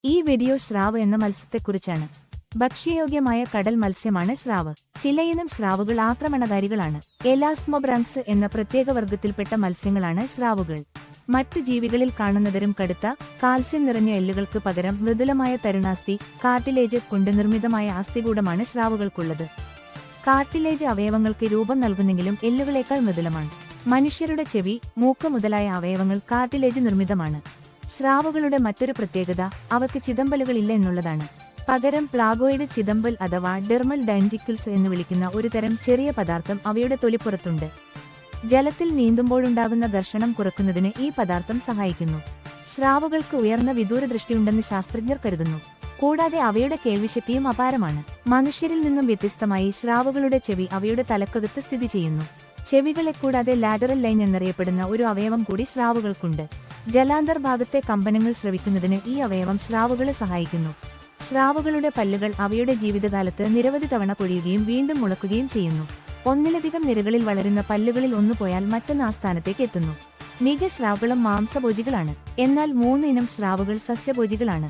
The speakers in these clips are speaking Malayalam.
ഈ വീഡിയോ സ്രാവ് എന്ന മത്സ്യത്തെക്കുറിച്ചാണ്. ഭക്ഷ്യയോഗ്യമായ കടൽ മത്സ്യമാണ് സ്രാവ്. ചിലയിനം സ്രാവുകൾ ആക്രമണകാരികളാണ്. എലാസ്മോബ്രാങ്സ് എന്ന പ്രത്യേക വർഗത്തിൽപ്പെട്ട മത്സ്യങ്ങളാണ് സ്രാവുകൾ. മറ്റു ജീവികളിൽ കാണുന്നതരം കടുത്ത, കാൽസ്യം നിറഞ്ഞ എല്ലുകൾക്ക് പകരം മൃദുലമായ തരുണാസ്ഥി, കാർട്ടിലേജ് കൊണ്ട് നിർമ്മിതമായ അസ്ഥികൂടമാണ് സ്രാവുകൾക്കുള്ളത്. കാർട്ടിലേജ് അവയവങ്ങൾക്ക് രൂപം നൽകുന്നെങ്കിലും എല്ലുകളേക്കാൾ മൃദുലമാണ്. മനുഷ്യരുടെ ചെവി, മൂക്ക് മുതലായ അവയവങ്ങൾ കാർട്ടിലേജ് നിർമ്മിതമാണ്. സ്രാവുകളുടെ മറ്റൊരു പ്രത്യേകത അവയ്ക്ക് ചിതമ്പലുകളില്ല എന്നുള്ളതാണ്. പകരം പ്ലാഗോയിഡ് ചിതമ്പൽ അഥവാ ഡെർമൽ ഡൈൻറ്റിക്കിൾസ് എന്ന് വിളിക്കുന്ന ഒരു തരം ചെറിയ പദാർത്ഥം അവയുടെ തൊലിപ്പുറത്തുണ്ട്. ജലത്തിൽ നീന്തുമ്പോഴുണ്ടാകുന്ന ഘർഷണം കുറയ്ക്കുന്നതിന് ഈ പദാർത്ഥം സഹായിക്കുന്നു. സ്രാവുകൾക്ക് ഉയർന്ന വിദൂരദൃഷ്ടിയുണ്ടെന്ന് ശാസ്ത്രജ്ഞർ കരുതുന്നു. കൂടാതെ അവയുടെ കേൾവിശക്തിയും അപാരമാണ്. മനുഷ്യരിൽ നിന്നും വ്യത്യസ്തമായി സ്രാവുകളുടെ ചെവി അവയുടെ തലക്കകത്ത് സ്ഥിതി ചെയ്യുന്നു. ചെവികളെ കൂടാതെ ലാറ്ററൽ ലൈൻ എന്നറിയപ്പെടുന്ന ഒരു അവയവം കൂടി സ്രാവുകൾക്കുണ്ട്. ജലാന്തർഭാഗത്തെ കമ്പനങ്ങൾ ശ്രവിക്കുന്നതിന് ഈ അവയവം സ്രാവുകളെ സഹായിക്കുന്നു. സ്രാവുകളുടെ പല്ലുകൾ അവയുടെ ജീവിതകാലത്ത് നിരവധി തവണ പൊഴിയുകയും വീണ്ടും മുളക്കുകയും ചെയ്യുന്നു. ഒന്നിലധികം നിരകളിൽ വളരുന്ന പല്ലുകളിൽ ഒന്നു പോയാൽ മറ്റൊന്ന് ആ സ്ഥാനത്തേക്ക് എത്തുന്നു. മിക്ക സ്രാവുകളും മാംസഭോജികളാണ്. എന്നാൽ 3 ഇനം സ്രാവുകൾ സസ്യഭോജികളാണ്.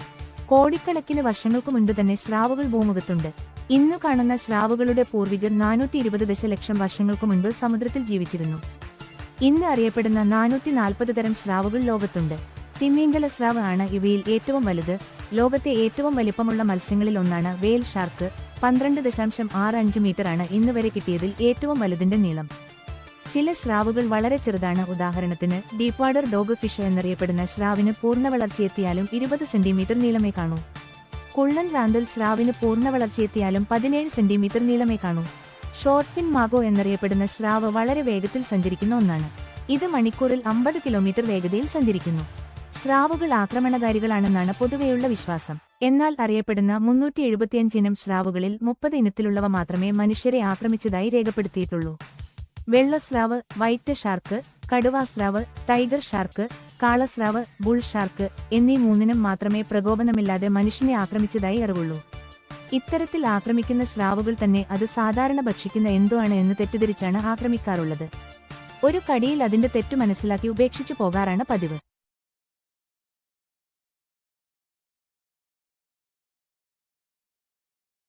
കോടിക്കണക്കിന് വർഷങ്ങൾക്കു മുൻപ് തന്നെ സ്രാവുകൾ ഭൂമുഖത്തുണ്ട്. ഇന്നു കാണുന്ന സ്രാവുകളുടെ പൂർവികർ 420 ദശലക്ഷം വർഷങ്ങൾക്കു മുൻപ് സമുദ്രത്തിൽ ജീവിച്ചിരുന്നു. ഇന്ന് അറിയപ്പെടുന്ന 440 തരം സ്രാവുകൾ ലോകത്തുണ്ട്. തിമിംഗല സ്രാവ് ആണ് ഇവയിൽ ഏറ്റവും വലുത്. ലോകത്തെ ഏറ്റവും വലിപ്പമുള്ള മത്സ്യങ്ങളിൽ ഒന്നാണ് വേൽ ഷാർക്ക്. 12.65 മീറ്ററാണ് ഇന്നുവരെ കിട്ടിയതിൽ ഏറ്റവും വലുതിന്റെ നീളം. ചില സ്രാവുകൾ വളരെ ചെറുതാണ്. ഉദാഹരണത്തിന് ഡീപ്വാട്ടർ ഡോഗ് ഫിഷ് എന്നറിയപ്പെടുന്ന സ്രാവിന് പൂർണ്ണ വളർച്ചയെത്തിയാലും 20 സെന്റിമീറ്റർ നീളമേ കാണൂ. കുള്ളൻ റാന്തൽ സ്രാവിന് പൂർണ്ണ വളർച്ചയെത്തിയാലും 17 സെന്റിമീറ്റർ നീളമേ കാണൂ. ഷോർട്ട് ഫിൻ മാഗോ എന്നറിയപ്പെടുന്ന സ്രാവ് വളരെ വേഗത്തിൽ സഞ്ചരിക്കുന്ന ഒന്നാണ്. ഇത് മണിക്കൂറിൽ 50 കിലോമീറ്റർ വേഗതയിൽ സഞ്ചരിക്കുന്നു. സ്രാവുകൾ ആക്രമണകാരികളാണെന്നാണ് പൊതുവെയുള്ള വിശ്വാസം. എന്നാൽ അറിയപ്പെടുന്ന 375 ഇനം സ്രാവുകളിൽ 30 ഇനത്തിലുള്ളവ മാത്രമേ മനുഷ്യരെ ആക്രമിച്ചതായി രേഖപ്പെടുത്തിയിട്ടുള്ളൂ. വെള്ളസ്രാവ്, വൈറ്റ് ഷാർക്ക്, കടുവാസ്രാവ്, ടൈഗർ ഷാർക്ക്, കാളസ്രാവ്, ബുൾ ഷാർക്ക് എന്നീ 3 ഇനം മാത്രമേ പ്രകോപനമില്ലാതെ മനുഷ്യനെ ആക്രമിച്ചതായി അറിവുള്ളൂ. ഇത്തരത്തിൽ ആക്രമിക്കുന്ന സ്രാവുകൾ തന്നെ അത് സാധാരണ ഭക്ഷിക്കുന്ന എന്തോ ആണ് എന്ന് തെറ്റിദ്ധരിച്ചാണ് ആക്രമിക്കാറുള്ളത്. ഒരു കടിയിൽ അതിന്റെ തെറ്റു മനസ്സിലാക്കി ഉപേക്ഷിച്ചു പോകാറാണ് പതിവ്.